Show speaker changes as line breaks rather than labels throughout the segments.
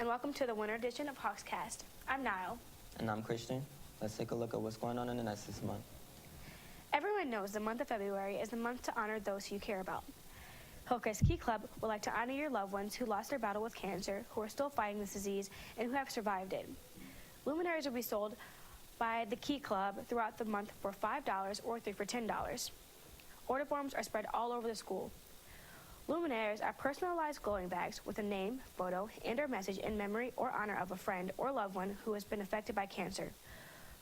and welcome to the winter edition of Hawkscast. I'm Niall.
And I'm Christian. Let's take a look at what's going on in the Nest this month.
Everyone knows the month of February is the month to honor those who you care about. Hillcrest Key Club would like to honor your loved ones who lost their battle with cancer, who are still fighting this disease, and who have survived it. Luminaries will be sold by the Key Club throughout the month for $5 or 3 for $10. Order forms are spread all over the school. Luminaries are personalized glowing bags with a name, photo, and/or message in memory or honor of a friend or loved one who has been affected by cancer.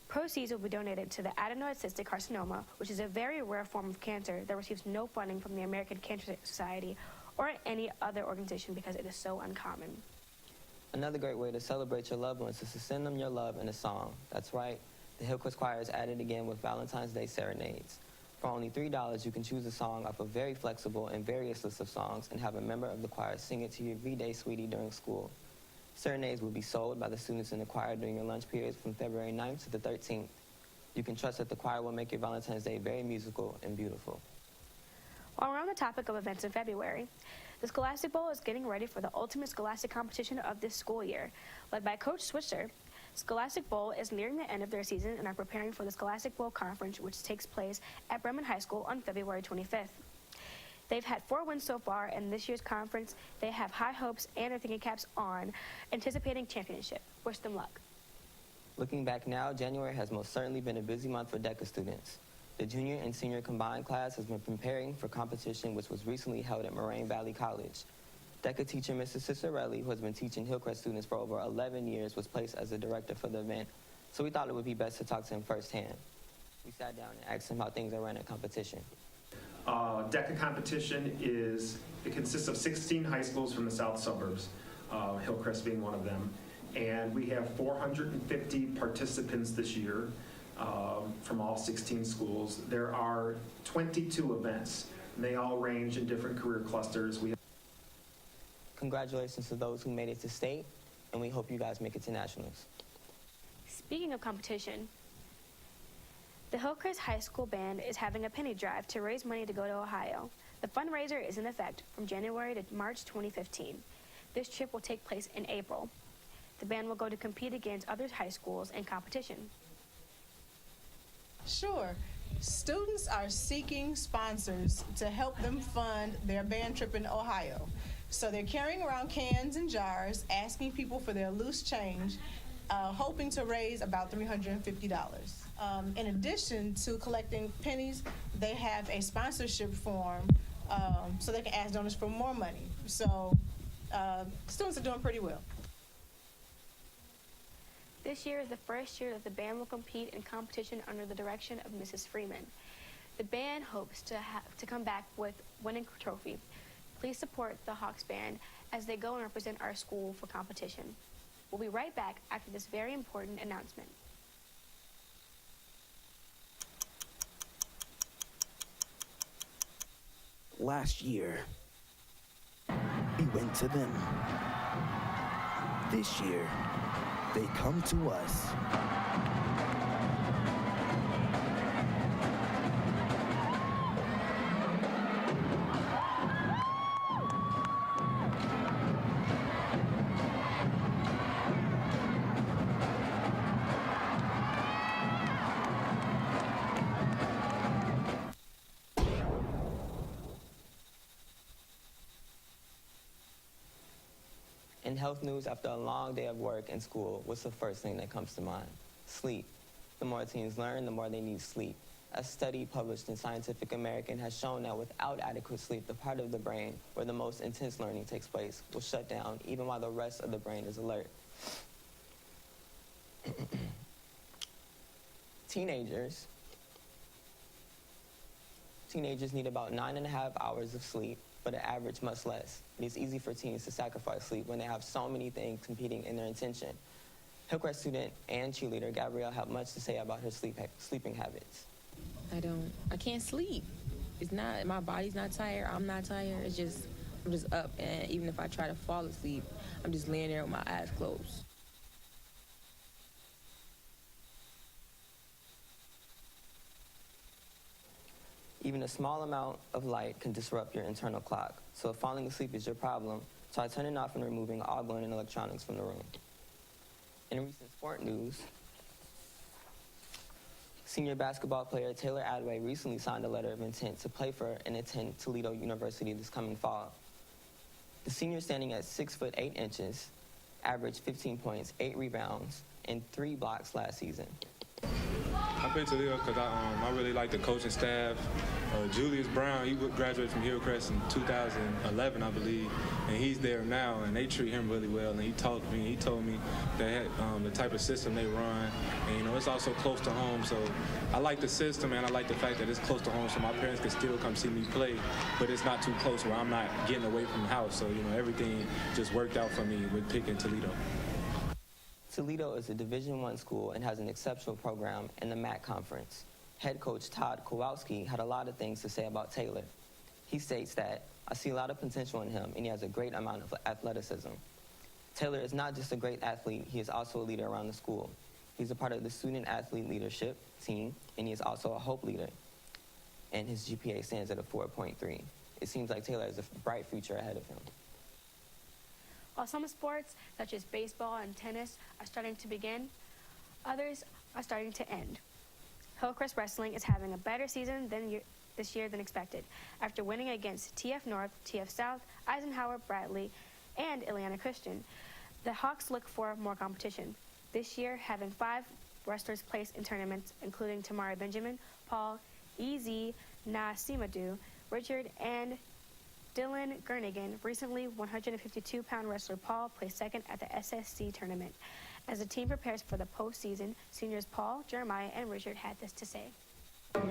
Proceeds will be donated to the adenoid cystic carcinoma, which is a very rare form of cancer that receives no funding from the American Cancer Society or any other organization because it is so uncommon.
Another great way to celebrate your loved ones is to send them your love in a song. That's right, the Hillcrest Choir is at it again with Valentine's Day serenades. For only $3, you can choose a song off a very flexible and various list of songs and have a member of the choir sing it to you every day, sweetie, during school. Serenades will be sold by the students in the choir during your lunch periods from February 9th to the 13th. You can trust that the choir will make your Valentine's Day very musical and beautiful.
While we're on the topic of events in February, the Scholastic Bowl is getting ready for the ultimate scholastic competition of this school year. Led by Coach Switzer, Scholastic Bowl is nearing the end of their season and are preparing for the Scholastic Bowl Conference, which takes place at Bremen High School on February 25th. They've had 4 wins so far in this year's conference. They have high hopes and are thinking caps on, anticipating championship. Wish them luck.
Looking back now, January has most certainly been a busy month for DECA students. The junior and senior combined class has been preparing for competition which was recently held at Moraine Valley College. DECA teacher Mrs. Cicerelli, who has been teaching Hillcrest students for over 11 years, was placed as the director for the event, so we thought it would be best to talk to him firsthand. We sat down and asked him how things are run at competition.
DECA competition consists of 16 high schools from the south suburbs, Hillcrest being one of them, and we have 450 participants this year from all 16 schools. There are 22 events, and they all range in different career clusters.
Congratulations to those who made it to state, and we hope you guys make it to nationals.
Speaking of competition, the Hillcrest High School Band is having a penny drive to raise money to go to Ohio. The fundraiser is in effect from January to March 2015. This trip will take place in April. The band will go to compete against other high schools in competition.
Sure. Students are seeking sponsors to help them fund their band trip in Ohio. So they're carrying around cans and jars, asking people for their loose change, hoping to raise about $350. In addition to collecting pennies, they have a sponsorship form so they can ask donors for more money. So students are doing pretty well.
This year is the first year that the band will compete in competition under the direction of Mrs. Freeman. The band hopes to come back with winning trophy. Please support the Hawks Band as they go and represent our school for competition. We'll be right back after this very important announcement.
Last year, we went to them. This year, they come to us.
In health news, after a long day of work and school, what's the first thing that comes to mind? Sleep. The more teens learn, the more they need sleep. A study published in Scientific American has shown that without adequate sleep, the part of the brain where the most intense learning takes place will shut down even while the rest of the brain is alert. Teenagers need about 9.5 hours of sleep, but an average much less. It is easy for teens to sacrifice sleep when they have so many things competing in their attention. Hillcrest student and cheerleader Gabrielle had much to say about her sleeping habits.
I can't sleep. My body's not tired, I'm not tired, I'm just up, and even if I try to fall asleep, I'm just laying there with my eyes closed.
Even a small amount of light can disrupt your internal clock. So if falling asleep is your problem, try turning off and removing all glowing electronics from the room. In recent sport news, senior basketball player Taylor Adway recently signed a letter of intent to play for and attend Toledo University this coming fall. The senior, standing at 6 foot 8 inches, averaged 15 points, 8 rebounds, and 3 blocks last season.
I picked Toledo because I really like the coaching staff. Julius Brown, he graduated from Hillcrest in 2011, I believe, and he's there now, and they treat him really well. And he told me that the type of system they run, and it's also close to home. So I like the system, and I like the fact that it's close to home, so my parents can still come see me play, but it's not too close where I'm not getting away from the house. So everything just worked out for me with picking Toledo.
Toledo is a Division I school and has an exceptional program in the MAC conference. Head coach Todd Kowalski had a lot of things to say about Taylor. He states that, "I see a lot of potential in him, and he has a great amount of athleticism." Taylor is not just a great athlete, he is also a leader around the school. He's a part of the student athlete leadership team, and he is also a Hope leader. And his GPA stands at a 4.3. It seems like Taylor has a bright future ahead of him.
While some sports, such as baseball and tennis, are starting to begin, others are starting to end. Hillcrest Wrestling is having a better season this year than expected, after winning against TF North, TF South, Eisenhower Bradley, and Ileana Christian. The Hawks look for more competition. This year, having 5 wrestlers place in tournaments, including Tamara Benjamin, Paul, E.Z. Nasimadu, Richard, and Dylan Gurnigan. Recently, 152-pound wrestler Paul placed second at the SSC tournament. As the team prepares for the postseason, seniors Paul, Jeremiah, and Richard had this to say.
You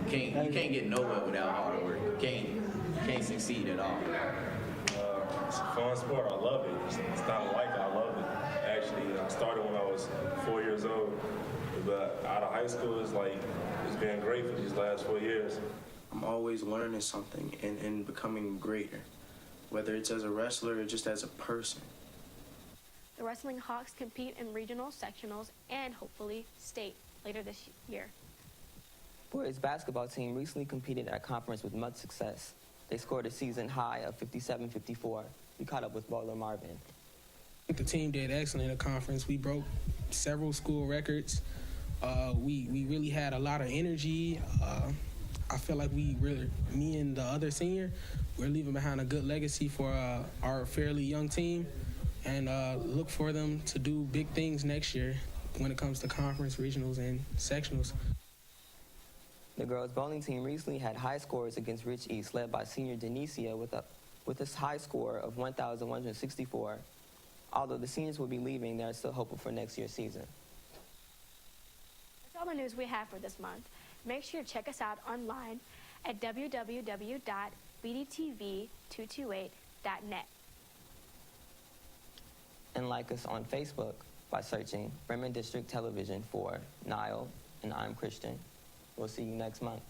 can't get nowhere without hard work. You can't succeed at all.
It's a fun sport. I love it. It's not like it. I love it. Actually, I started when I was 4 years old. But out of high school, it's been great for these last 4 years.
I'm always learning something and becoming greater, whether it's as a wrestler or just as a person.
The Wrestling Hawks compete in regionals, sectionals, and hopefully state later this year.
Boys basketball team recently competed at a conference with much success. They scored a season high of 57-54. We caught up with Bowler Marvin.
The team did excellent in the conference. We broke several school records. We really had a lot of energy. I feel like me and the other senior, we're leaving behind a good legacy for our fairly young team, and look for them to do big things next year when it comes to conference, regionals, and sectionals.
The girls bowling team recently had high scores against Rich East, led by senior Denicia with a high score of 1,164. Although the seniors will be leaving, they are still hopeful for next year's season.
That's all the news we have for this month. Make sure to check us out online at www.bdtv228.net.
And like us on Facebook by searching Bremen District Television for Niall and I'm Christian. We'll see you next month.